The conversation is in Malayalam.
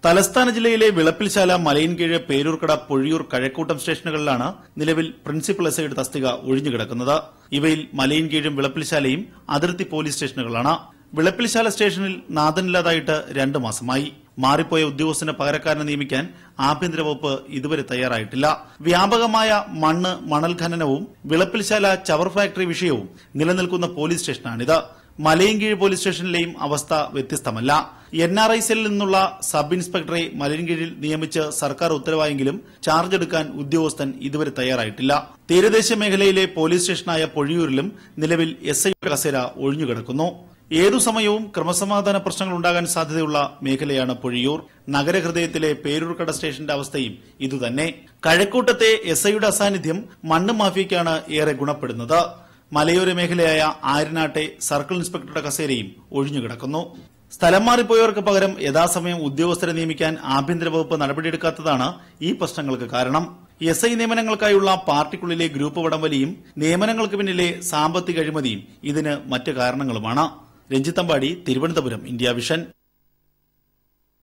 തലസ്ഥാന ജില്ലയിലെ വിളപ്പിൽശാല, മലയൻകീഴ്, പേരൂർക്കട, പൊഴിയൂർ, കഴക്കൂട്ടം സ്റ്റേഷനുകളിലാണ് നിലവിൽ പ്രിൻസിപ്പൽ എസ്ഐയുടെ തസ്തിക ഒഴിഞ്ഞുകിടക്കുന്നത്. ഇവയിൽ മലയൻകീഴും വിളപ്പിൽശാലയും അതിർത്തി പോലീസ് സ്റ്റേഷനുകളാണ്. വിളപ്പിൽശാല സ്റ്റേഷനിൽ നാഥനില്ലാതായിട്ട് 2 മാസമായി. മാറിപ്പോയ ഉദ്യോഗസ്ഥന് പകരക്കാരനെ നിയമിക്കാൻ ആഭ്യന്തര വകുപ്പ് ഇതുവരെ തയ്യാറായിട്ടില്ല. വ്യാപകമായ മണ്ണ്, മണൽ ഖനനവും വിളപ്പിൽശാല ചവർ ഫാക്ടറി വിഷയവും നിലനിൽക്കുന്ന പോലീസ് സ്റ്റേഷനാണിത്. മലയൻകീഴ് പോലീസ് സ്റ്റേഷനിലെയും അവസ്ഥ വ്യത്യസ്തമല്ല. NRI സെല്ലിൽ നിന്നുള്ള സബ് ഇൻസ്പെക്ടറെ മലയൻകീഴിൽ നിയമിച്ച് സർക്കാർ ഉത്തരവായെങ്കിലും ചാർജ് എടുക്കാൻ ഉദ്യോഗസ്ഥൻ ഇതുവരെ തയ്യാറായിട്ടില്ല. തീരദേശ മേഖലയിലെ പോലീസ് സ്റ്റേഷനായ പൊഴിയൂരിലും നിലവിൽ SIയുടെ കസേര ഒഴിഞ്ഞുകിടക്കുന്നു. ഏതു സമയവും ക്രമസമാധാന പ്രശ്നങ്ങൾ ഉണ്ടാകാൻ സാധ്യതയുള്ള മേഖലയാണ് പൊഴിയൂർ. നഗരഹൃദയത്തിലെ പേരൂർക്കട സ്റ്റേഷന്റെ അവസ്ഥയും ഇതുതന്നെ. കഴക്കൂട്ടത്തെ SIയുടെ അസാന്നിധ്യം മണ്ണ് മാഫിയയ്ക്കാണ് ഏറെ ഗുണപ്പെടുന്നത്. മലയോര മേഖലയായ ആര്യനാട്ടെ സർക്കിൾ ഇൻസ്പെക്ടറുടെ കസേരയും ഒഴിഞ്ഞുകിടക്കുന്നു. സ്ഥലം മാറിപ്പോയവർക്ക് പകരം യഥാസമയം ഉദ്യോഗസ്ഥരെ നിയമിക്കാൻ ആഭ്യന്തര വകുപ്പ് നടപടിയെടുക്കാത്തതാണ് ഈ പ്രശ്നങ്ങൾക്ക് കാരണം. SI നിയമനങ്ങൾക്കായുള്ള പാർട്ടിക്കുള്ളിലെ ഗ്രൂപ്പ് വടംവലിയും നിയമനങ്ങൾക്ക് പിന്നിലെ സാമ്പത്തിക അഴിമതിയും ഇതിന് മറ്റ് കാരണങ്ങളുമാണ്. രഞ്ജിത്തമ്പാടി, തിരുവനന്തപുരം, ഇന്ത്യ വിഷൻ.